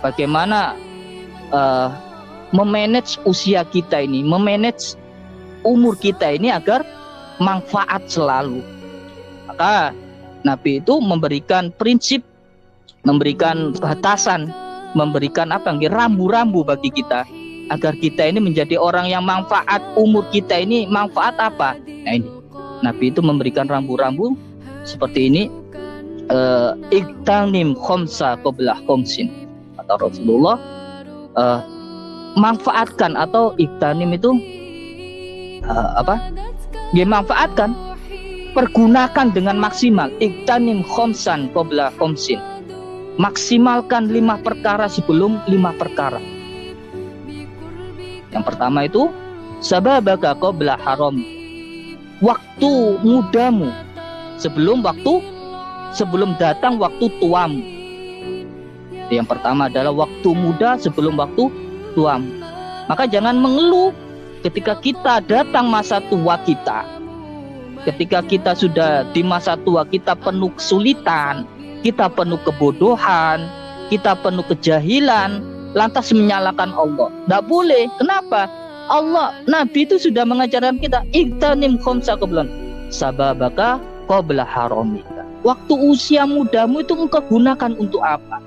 bagaimana memanage usia kita ini, memanage umur kita ini agar manfaat selalu. Maka Nabi itu memberikan prinsip, memberikan batasan, memberikan rambu-rambu bagi kita agar kita ini menjadi orang yang manfaat. Umur kita ini manfaat apa? Nah ini Nabi itu memberikan rambu-rambu seperti ini. Iktanim khomsa qabla khomsin, kata Rasulullah. Manfaatkan, atau iktanim itu manfaatkan, pergunakan dengan maksimal. Iktanim khomsan qabla khomsin, maksimalkan 5 perkara sebelum 5 perkara. Yang pertama itu sababaka qabla haram, waktu mudamu sebelum datang waktu tuamu. Yang pertama adalah waktu muda sebelum waktu tuamu. Maka jangan mengeluh ketika kita datang masa tua kita. Ketika kita sudah di masa tua, kita penuh kesulitan, kita penuh kebodohan, kita penuh kejahilan, lantas menyalahkan Allah. Tidak boleh. Kenapa? Nabi itu sudah mengajarkan kita iktanim khamsa qabla sababaka qabla haramika. Waktu usia mudamu itu engkau gunakan untuk apa?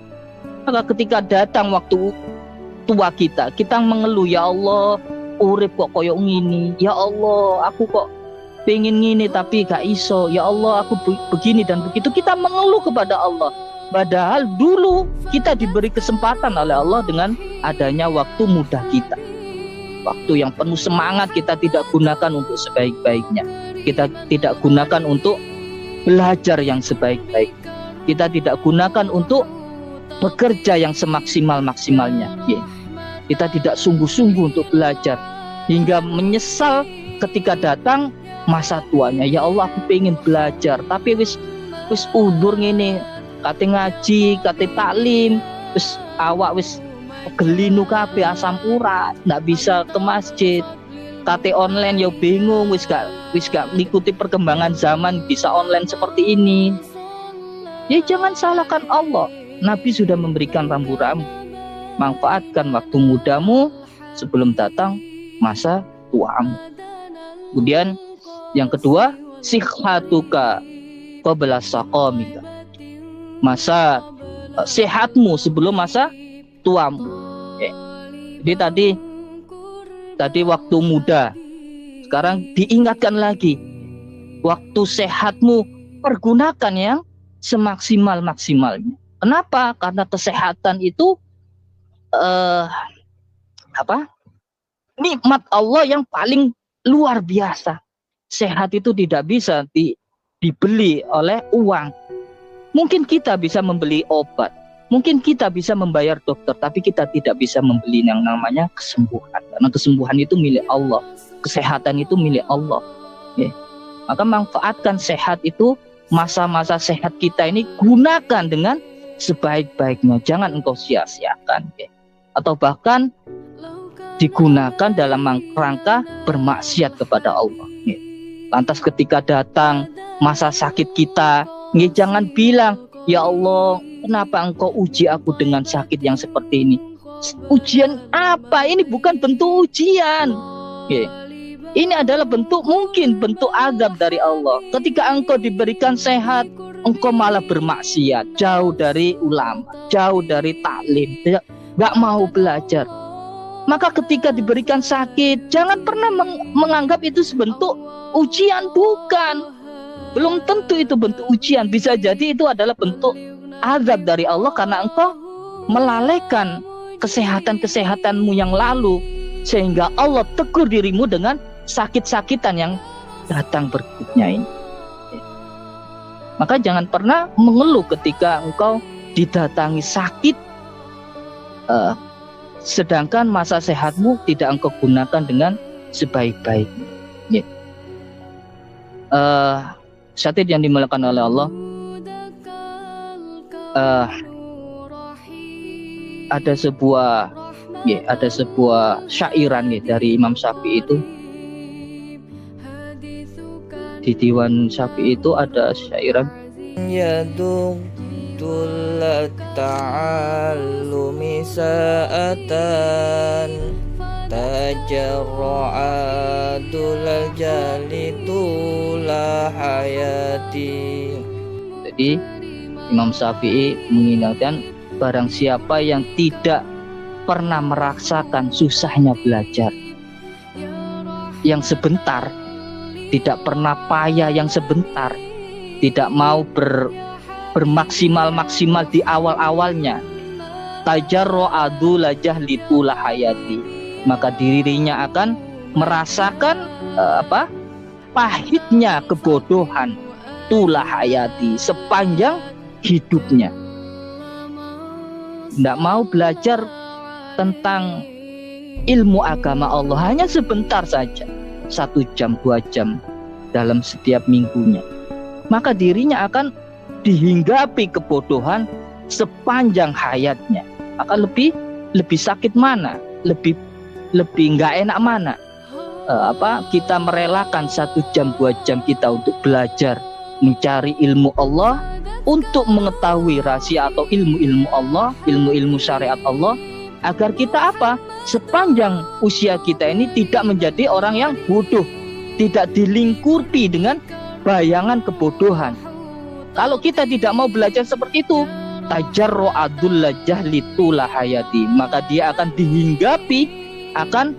Maka ketika datang waktu tua kita mengeluh, ya Allah, urip kok koyo ngini, ya Allah, aku kok pengen ngini tapi gak iso, ya Allah, aku begini dan begitu. Kita mengeluh kepada Allah, padahal dulu kita diberi kesempatan oleh Allah dengan adanya waktu muda kita, waktu yang penuh semangat. Kita tidak gunakan untuk sebaik-baiknya, kita tidak gunakan untuk belajar yang sebaik-baiknya, kita tidak gunakan untuk bekerja yang semaksimal-maksimalnya. Kita tidak sungguh-sungguh untuk belajar, hingga menyesal ketika datang masa tuanya. Ya Allah, aku pengen belajar tapi wis udur ngene, kate ngaji, kate taklim, wis awak wis gelinu kabeh, asam urat, ndak bisa ke masjid. Kate online ya bingung, wis gak ngikuti perkembangan zaman, bisa online seperti ini. Ya jangan salahkan Allah. Nabi sudah memberikan rambu-rambu. Manfaatkan waktu mudamu sebelum datang masa tuamu. Kemudian yang kedua, sihhatuka qabla saqamika, masa sehatmu sebelum masa tuamu. Jadi tadi waktu muda, sekarang diingatkan lagi waktu sehatmu, pergunakan yang semaksimal-maksimalnya. Kenapa? Karena kesehatan itu nikmat Allah yang paling luar biasa. Sehat itu tidak bisa dibeli oleh uang. Mungkin kita bisa membeli obat, mungkin kita bisa membayar dokter, tapi kita tidak bisa membeli yang namanya kesembuhan. Karena kesembuhan itu milik Allah, kesehatan itu milik Allah. Maka manfaatkan sehat itu, masa-masa sehat kita ini gunakan dengan sebaik-baiknya. Jangan engkau sia-siakan, atau bahkan digunakan dalam rangka bermaksiat kepada Allah. Lantas ketika datang masa sakit kita, jangan bilang, ya Allah, kenapa engkau uji aku dengan sakit yang seperti ini? Ujian apa? Ini bukan bentuk ujian. Ini adalah bentuk azab dari Allah. Ketika engkau diberikan sehat, engkau malah bermaksiat, jauh dari ulama, jauh dari taklim, gak mau belajar. Maka ketika diberikan sakit, jangan pernah menganggap itu sebentuk ujian. Bukan, belum tentu itu bentuk ujian. Bisa jadi itu adalah bentuk azab dari Allah, karena engkau melalaikan kesehatan-kesehatanmu yang lalu, sehingga Allah tegur dirimu dengan sakit-sakitan yang datang berikutnya ini. Maka jangan pernah mengeluh ketika engkau didatangi sakit, sedangkan masa sehatmu tidak engkau gunakan dengan sebaik-baiknya. Syatid yang dimuliakan oleh Allah, ada sebuah syairan dari Imam Syafi'i itu. Di Diwan Syafi'i itu ada syairan, yadul ta'allumi sa'atan tajarra'a dulal jali tula hayati. Jadi Imam Syafi'i mengingatkan barang siapa yang tidak pernah merasakan susahnya belajar, yang sebentar, tidak pernah payah yang sebentar, tidak mau bermaksimal di awal-awalnya, tajarru'a dula jahli tula hayati, maka dirinya akan merasakan pahitnya kebodohan tula hayati sepanjang hidupnya. Tidak mau belajar tentang ilmu agama Allah hanya sebentar saja, 1 jam 2 jam dalam setiap minggunya, maka dirinya akan dihinggapi kebodohan sepanjang hayatnya. Maka lebih sakit mana, lebih nggak enak mana, kita merelakan 1 jam 2 jam kita untuk belajar mencari ilmu Allah, untuk mengetahui rahasia atau ilmu-ilmu Allah, ilmu-ilmu syariat Allah, agar kita sepanjang usia kita ini tidak menjadi orang yang bodoh, tidak dilingkupi dengan bayangan kebodohan. Kalau kita tidak mau belajar seperti itu, tajarru'a dulla jahli tula hayati, maka dia akan dihinggapi akan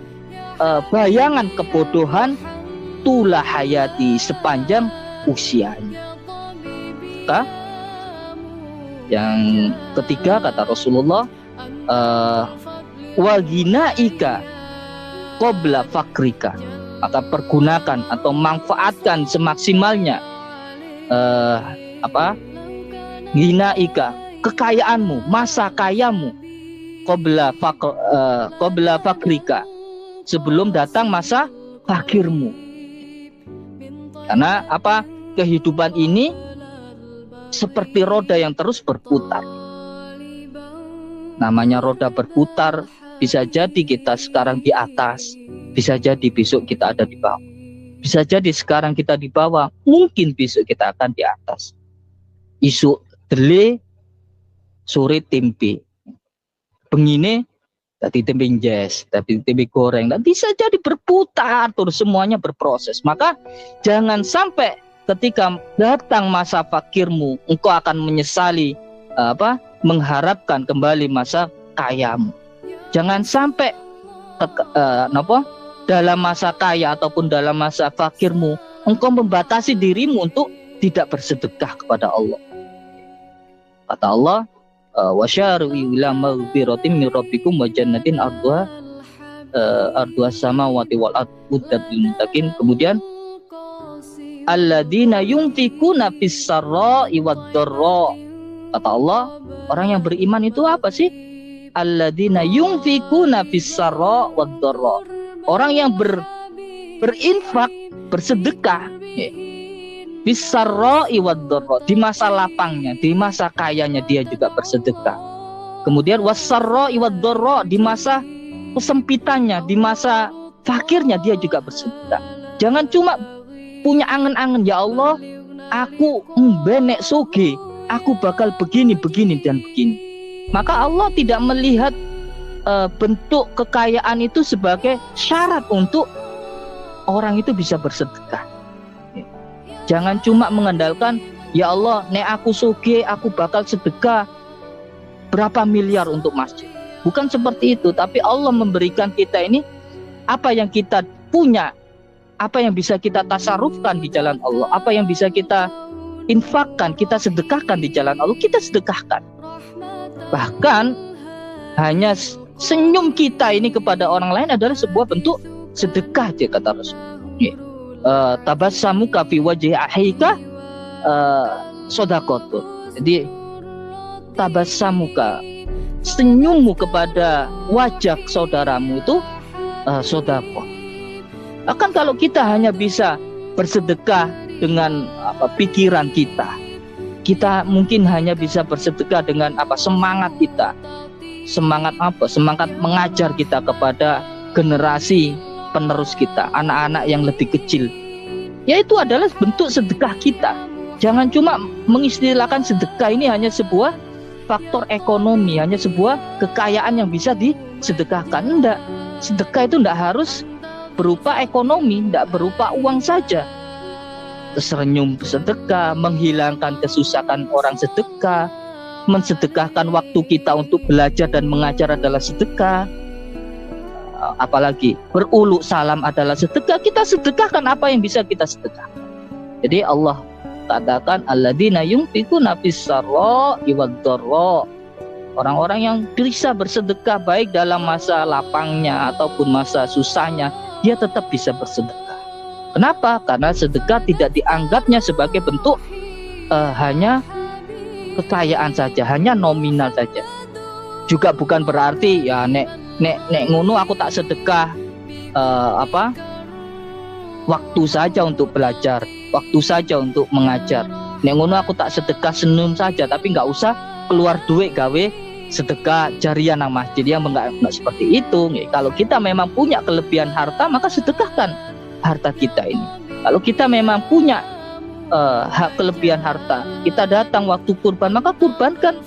bayangan kebodohan tula hayati sepanjang usianya. Yang ketiga kata Rasulullah, wa ghinaika qabla fakrika, maka pergunakan atau manfaatkan semaksimalnya ghinaika, kekayaanmu, masa kayamu, qabla fakrika, sebelum datang masa fakirmu. Karena kehidupan ini seperti roda yang terus berputar. Namanya roda berputar, bisa jadi kita sekarang di atas, bisa jadi besok kita ada di bawah. Bisa jadi sekarang kita di bawah, mungkin besok kita akan di atas. Isu dele, sore tempe, pengine tadi tempe jes, tapi tempe goreng, dan bisa jadi berputar terus, semuanya berproses. Maka jangan sampai ketika datang masa fakirmu, engkau akan menyesali mengharapkan kembali masa kayamu. Jangan sampai dalam masa kaya ataupun dalam masa fakirmu engkau membatasi dirimu untuk tidak bersedekah kepada Allah. Kata Allah, wasyari'u ila maghfiratin min rabbikum wa jannatin arduha samawati wal ardu lil muttaqin. Kemudian alladzina yunfikuna fis sarra'i wad dharra. Kata Allah, orang yang beriman itu apa sih? Alladzina yunfikuna fis sarra' wad dharra. Orang yang berinfak, bersedekah fis sarra'i wad dharra, di masa lapangnya, di masa kayanya dia juga bersedekah. Kemudian was sarra'i wad dharra, di masa kesempitannya, di masa fakirnya dia juga bersedekah. Jangan cuma punya angen-angen, ya Allah, aku benek soge, aku bakal begini dan begini. Maka Allah tidak melihat bentuk kekayaan itu sebagai syarat untuk orang itu bisa bersedekah. Jangan cuma mengandalkan, ya Allah, nek aku soge, aku bakal sedekah berapa miliar untuk masjid. Bukan seperti itu, tapi Allah memberikan kita ini apa yang kita punya, apa yang bisa kita tasarufkan di jalan Allah, apa yang bisa kita infakkan, kita sedekahkan di jalan Allah, kita sedekahkan. Bahkan hanya senyum kita ini kepada orang lain adalah sebuah bentuk sedekah, dia kata Rasul. Tabassamuka fi wajhi akhika shadaqatun. Jadi tabassamuka, senyummu kepada wajah saudaramu itu sedekah. Akan kalau kita hanya bisa bersedekah dengan pikiran kita, kita mungkin hanya bisa bersedekah dengan semangat kita, semangat mengajar kita kepada generasi penerus kita, anak-anak yang lebih kecil. Yaitu adalah bentuk sedekah kita. Jangan cuma mengistilahkan sedekah ini hanya sebuah faktor ekonomi, hanya sebuah kekayaan yang bisa disedekahkan. Enggak, sedekah itu enggak harus berupa ekonomi, enggak berupa uang saja. Senyum sedekah, menghilangkan kesusahan orang sedekah, mensedekahkan waktu kita untuk belajar dan mengajar adalah sedekah. Apalagi beruluk salam adalah sedekah. Kita sedekahkan apa yang bisa kita sedekahkan. Jadi Allah katakan alladzina yunfiquna fis-sarra'i wad-dharra, orang-orang yang bisa bersedekah baik dalam masa lapangnya ataupun masa susahnya, dia tetap bisa bersedekah. Kenapa? Karena sedekah tidak dianggapnya sebagai bentuk hanya kekayaan saja, hanya nominal saja. Juga bukan berarti ya nek ngono aku tak sedekah waktu saja untuk belajar, waktu saja untuk mengajar. Nek ngono aku tak sedekah senyum saja, tapi nggak usah keluar duit gawe sedekah jariah nang masjid. Yang enggak seperti itu. Kalau kita memang punya kelebihan harta, maka sedekahkan harta kita ini. Kalau kita memang punya kelebihan harta, kita datang waktu kurban, maka kurbankan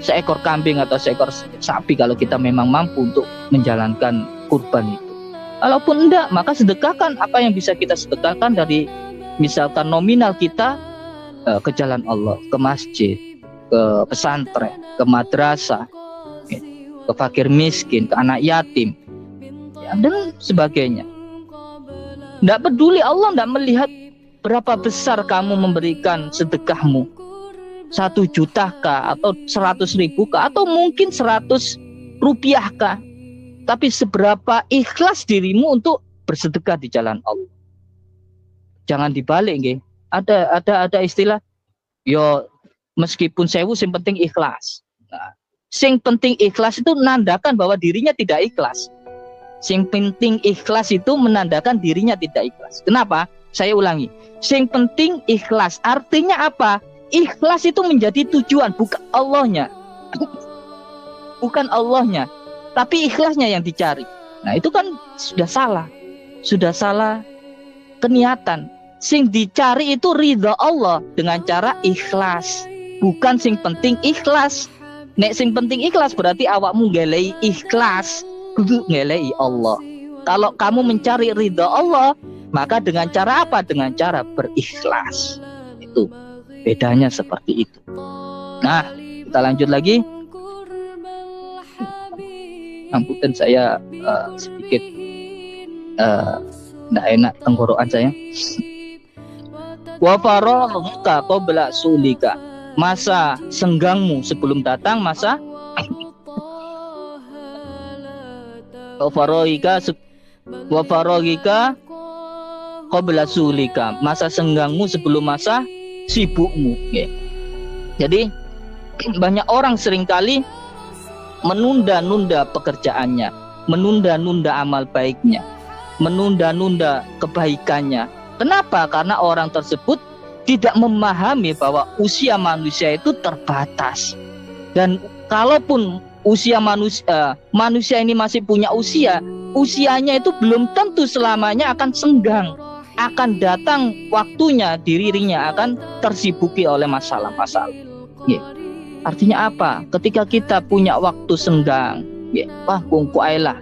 seekor kambing atau seekor sapi kalau kita memang mampu untuk menjalankan kurban itu. Kalaupun enggak, maka sedekahkan apa yang bisa kita sedekahkan dari misalkan nominal kita ke jalan Allah, ke masjid, ke pesantren, ke madrasah, ke fakir miskin, ke anak yatim, ya, dan sebagainya. Enggak peduli, Allah enggak melihat berapa besar kamu memberikan sedekahmu, 1 juta kah, atau 100.000 kah, atau mungkin 100 rupiah kah, tapi seberapa ikhlas dirimu untuk bersedekah di jalan Allah. Jangan dibalik, nggih. Ada istilah, yo meskipun 1000 yang penting ikhlas. Nah, yang penting ikhlas itu menandakan bahwa dirinya tidak ikhlas. Yang penting ikhlas itu menandakan dirinya tidak ikhlas. Kenapa? Saya ulangi. Yang penting ikhlas. Artinya apa? Ikhlas itu menjadi tujuan, bukan Allahnya. Bukan Allahnya, tapi ikhlasnya yang dicari. Nah, itu kan sudah salah. Sudah salah keniatan. Sing dicari itu ridha Allah dengan cara ikhlas. Bukan sing penting ikhlas. Nek sing penting ikhlas berarti awakmu ngelei ikhlas, kudu ngelei Allah. Kalau kamu mencari ridha Allah, maka dengan cara apa? Dengan cara berikhlas. Itu bedanya seperti itu. Nah, kita lanjut lagi. Ampunten saya sedikit tidak enak tenggorokan saya. Wa faraghuka qabla sulika, masa senggangmu sebelum datang masa wa faragika qabla sulika, masa senggangmu sebelum masa sibukmu. Jadi banyak orang seringkali menunda-nunda pekerjaannya, menunda-nunda amal baiknya, menunda-nunda kebaikannya. Kenapa? Karena orang tersebut tidak memahami bahwa usia manusia itu terbatas. Dan kalaupun usia manusia ini masih punya usianya itu belum tentu selamanya akan senggang. Akan datang waktunya dirinya akan tersibuki oleh masalah-masalah. Artinya apa? Ketika kita punya waktu senggang, wah kungku aelah.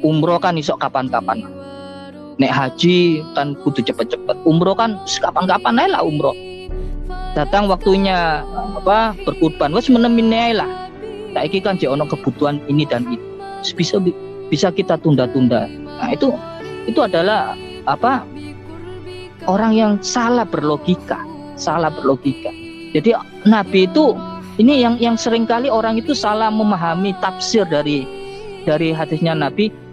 Umroh kan isok kapan-kapan. Nek haji kan kudu cepet-cepet. Umroh kan kapan-kapan aelah umroh. Datang waktunya berkurban, wes menemin aelah. Saiki kan ono kebutuhan ini dan itu. Bisa kita tunda-tunda. Nah, itu adalah orang yang salah berlogika. Jadi Nabi itu ini yang seringkali orang itu salah memahami tafsir dari hadisnya Nabi.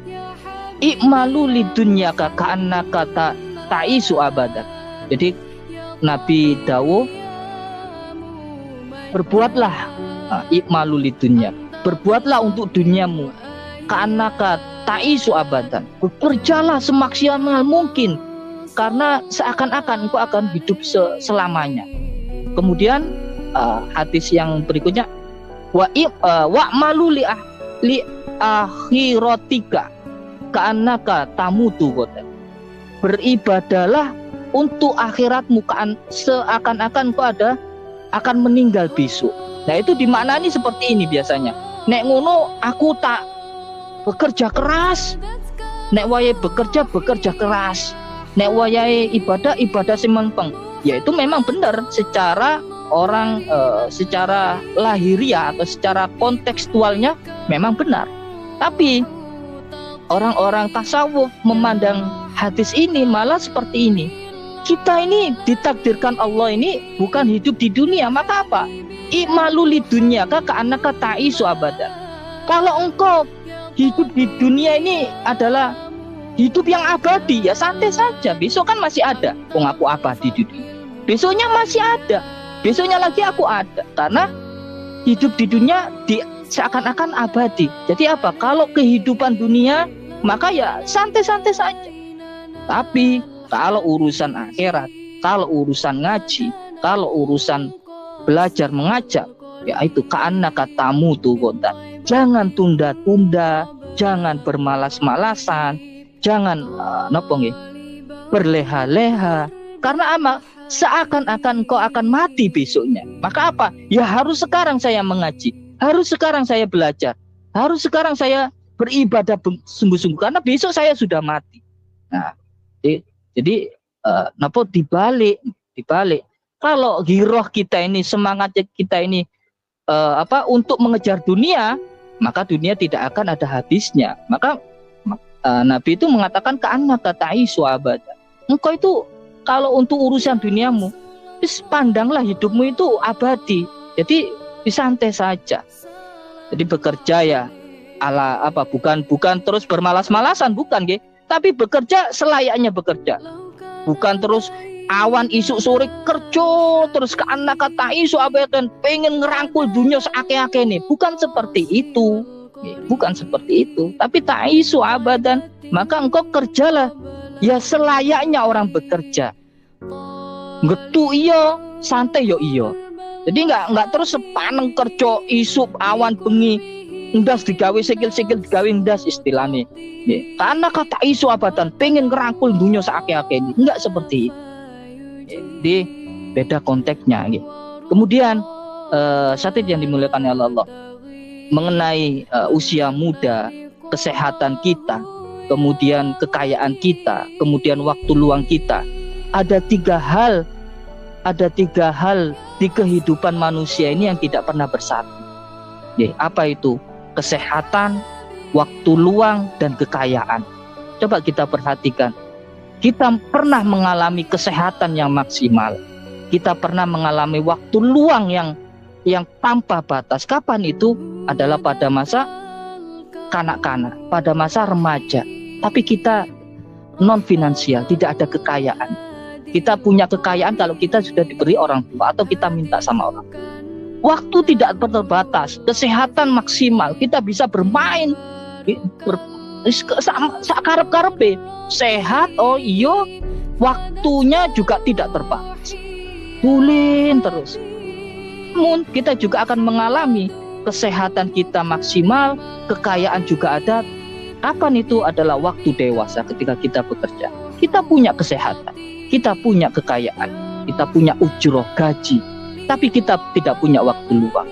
I'malu lidunyaka ka'annaka ta'isu abadan. Jadi Nabi dawuh, berbuatlah i'malu lidunya, berbuatlah untuk duniamu, ka'annaka ta'isu abadan, bekerjalah semaksimal mungkin, karena seakan-akan engkau akan hidup selamanya. Kemudian hadis yang berikutnya, wa'malu li akhiratika ka'annaka tamutu. Beribadahlah untuk akhiratmu, seakan-akan engkau ada akan meninggal besok. Nah itu dimaknani seperti ini biasanya. Nek ngono aku tak bekerja keras. Nek wayahe bekerja keras. Nek wayahe ibadah semempeng. Ya itu memang benar secara orang secara lahiriah atau secara kontekstualnya memang benar. Tapi orang-orang tasawuf memandang hadis ini malah seperti ini. Kita ini ditakdirkan Allah ini bukan hidup di dunia, maka apa? I'malu lidunya ka annaka ta'isu abadan. Kalau engkau hidup di dunia ini adalah hidup yang abadi, ya santai saja. Besok kan masih ada. Wong aku abadi di dunia. Besoknya masih ada. Besoknya lagi aku ada. Karena hidup di dunia seakan-akan abadi. Jadi apa? Kalau kehidupan dunia, maka ya santai-santai saja. Tapi kalau urusan akhirat, kalau urusan ngaji, kalau urusan belajar mengajar, ya itu ka'annaka tamutu qatan. Jangan tunda-tunda, jangan bermalas-malasan, jangan berleha-leha. Karena apa? Seakan-akan kau akan mati besoknya. Maka apa? Ya harus sekarang saya mengaji, harus sekarang saya belajar, harus sekarang saya beribadah sungguh-sungguh karena besok saya sudah mati. Nah, jadi dibalik kalau giroh kita ini, semangat kita ini untuk mengejar dunia, maka dunia tidak akan ada habisnya. Maka Nabi itu mengatakan ka'annaka ta'isu abadan. Engkau itu kalau untuk urusan duniamu, pandanglah hidupmu itu abadi. Jadi santai saja. Jadi bekerja ya ala apa? Bukan terus bermalas-malasan, bukan, nggih. Tapi bekerja selayaknya bekerja. Bukan terus awan isuk sore kerja terus ke anak kata isu abadan pengen ngerangkul dunia seake-ake nih. Bukan seperti itu. Bukan seperti itu. Tapi tak isu abadan, maka engkau kerjalah ya selayaknya orang bekerja. Ngetu iyo, santai yo iyo. Jadi enggak terus sepaneng kerja isuk awan bengi ndas digawe sikil-sikil digawe ndas istilahnya. Karena kata isu abadan pengen ngerangkul dunia seake-ake ini. Enggak seperti itu. Jadi beda konteksnya. Kemudian satu yang dimuliakan oleh Allah mengenai usia muda, kesehatan kita, kemudian kekayaan kita, kemudian waktu luang kita. Ada tiga hal di kehidupan manusia ini yang tidak pernah bersatu. Apa itu? Kesehatan, waktu luang, dan kekayaan. Coba kita perhatikan. Kita pernah mengalami kesehatan yang maksimal. Kita pernah mengalami waktu luang yang tanpa batas. Kapan itu? Adalah pada masa kanak-kanak, pada masa remaja. Tapi kita non finansial, tidak ada kekayaan. Kita punya kekayaan kalau kita sudah diberi orang tua atau kita minta sama orang tua. Waktu tidak terbatas, kesehatan maksimal, kita bisa bermain sakarep-karepe, sehat, oh iyo, waktunya juga tidak terbatas, tulin terus. Namun kita juga akan mengalami kesehatan kita maksimal, kekayaan juga ada. Kapan itu? Adalah waktu dewasa ketika kita bekerja. Kita punya kesehatan, kita punya kekayaan, kita punya ujroh gaji. Tapi kita tidak punya waktu luang.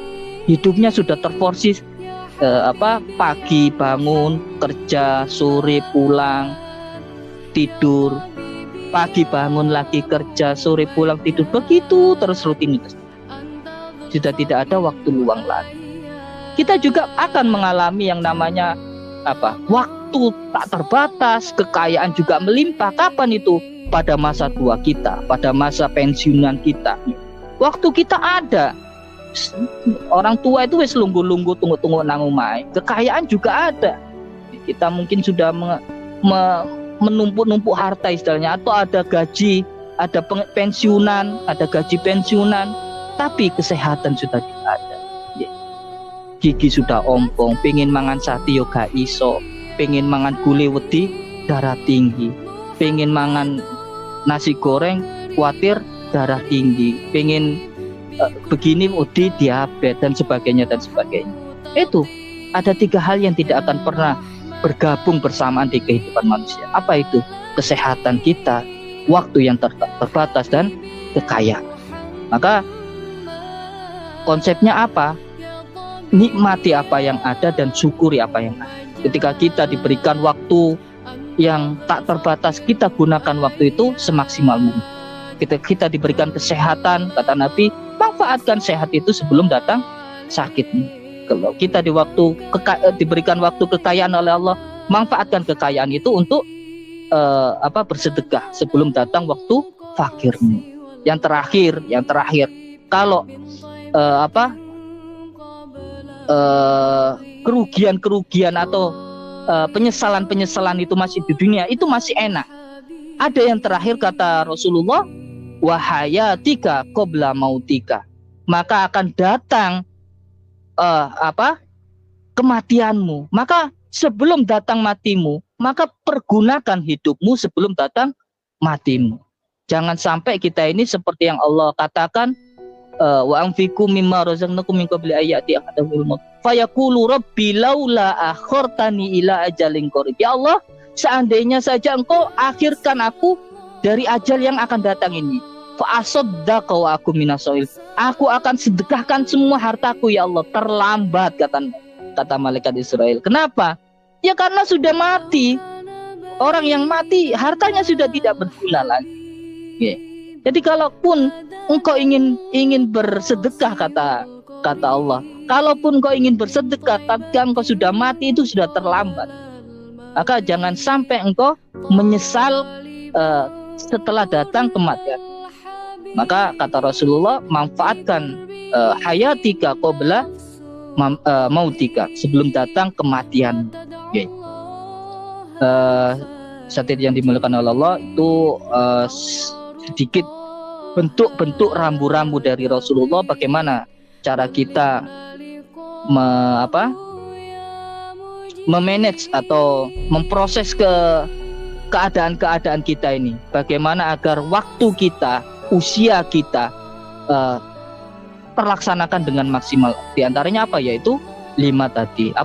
Hidupnya sudah terforsis pagi bangun kerja, sore pulang tidur, pagi bangun lagi kerja, sore pulang tidur, begitu terus rutinitas. Sudah tidak ada waktu luang lagi. Kita juga akan mengalami yang namanya waktu tak terbatas, kekayaan juga melimpah. Kapan itu? Pada masa tua kita, pada masa pensiunan kita. Waktu kita ada, orang tua itu wis lunggu-lunggu tunggu-tunggu nang omahe. Kekayaan juga ada. Kita mungkin sudah menumpuk-numpuk harta istilahnya, atau ada gaji, ada pensiunan, ada gaji pensiunan, tapi kesehatan sudah tidak ada. Gigi sudah ompong, pengen mangan sate yo gak iso, pengen mangan gulai wedi darah tinggi, pengen mangan nasi goreng khawatir darah tinggi, pengen begini udah diabetes dan sebagainya. Itu ada tiga hal yang tidak akan pernah bergabung bersamaan di kehidupan manusia. Apa itu? Kesehatan kita, waktu yang terbatas, dan kekayaan. Maka Konsepnya apa? Nikmati apa yang ada dan syukuri apa yang ada. Ketika kita diberikan waktu yang tak terbatas, kita gunakan waktu itu semaksimal mungkin. Kita diberikan kesehatan, kata Nabi, manfaatkan sehat itu sebelum datang sakitmu. Kalau kita diberikan waktu kekayaan oleh Allah, manfaatkan kekayaan itu untuk bersedekah sebelum datang waktu fakirmu. Yang terakhir, kalau kerugian atau penyesalan itu masih di dunia, itu masih enak. Ada yang terakhir kata Rasulullah, wahayatika qabla mautika, maka akan datang kematianmu. Maka sebelum datang matimu, maka pergunakan hidupmu sebelum datang matimu. Jangan sampai kita ini seperti yang Allah katakan, wa anfiqu mimma razaqnakum min qabli ayati ahadul maut fayaqulu rabbi laula akhartani ila ajalin qarib. Ya Allah, seandainya saja Engkau akhirkan aku dari ajal yang akan datang ini, fa asaddaqa wa aku minasoil, aku akan sedekahkan semua hartaku ya Allah. Terlambat, kata malaikat Israel. Kenapa? Ya karena sudah mati. Orang yang mati hartanya sudah tidak berguna lagi. Jadi kalaupun engkau ingin bersedekah, kata Allah, kalaupun engkau ingin bersedekah ketika engkau sudah mati, itu sudah terlambat. Maka jangan sampai engkau menyesal setelah datang kematian. Maka kata Rasulullah, manfaatkan hayatika qabla mautika, sebelum datang kematian. Satir yang dimuliakan oleh Allah, itu sedikit bentuk-bentuk rambu-rambu dari Rasulullah, bagaimana cara kita memanage atau memproses keadaan-keadaan kita ini, bagaimana agar waktu kita, usia kita terlaksanakan dengan maksimal. Di antaranya apa? Yaitu 5 tadi.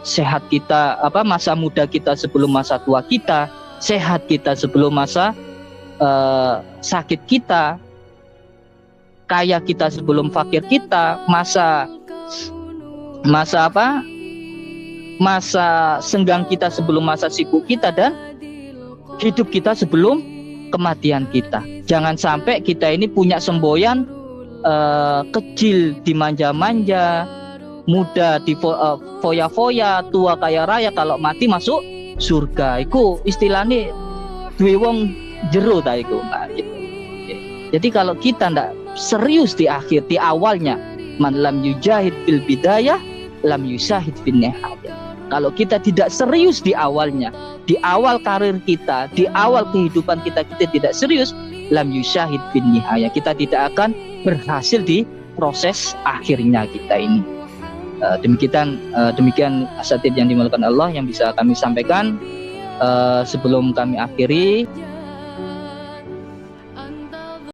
Sehat kita, masa muda kita sebelum masa tua kita, sehat kita sebelum masa sakit kita, kaya kita sebelum fakir kita, masa senggang kita sebelum masa sibuk kita, dan hidup kita sebelum kematian kita. Jangan sampai kita ini punya semboyan kecil dimanja-manja, muda di foya-foya, tua kaya raya, kalau mati masuk surga. Iku istilahnya duwe wong jero ta iku. Jadi kalau kita ndak serius di awalnya, man lam yujahid fil bidayah lam yusahid fin nihayah. Kalau kita tidak serius di awalnya, di awal karir kita, di awal kehidupan kita tidak serius, lam yusahid fin nihayah, kita tidak akan berhasil di proses akhirnya kita ini. Demikian asatid yang dimuliakan Allah yang bisa kami sampaikan. Sebelum kami akhiri,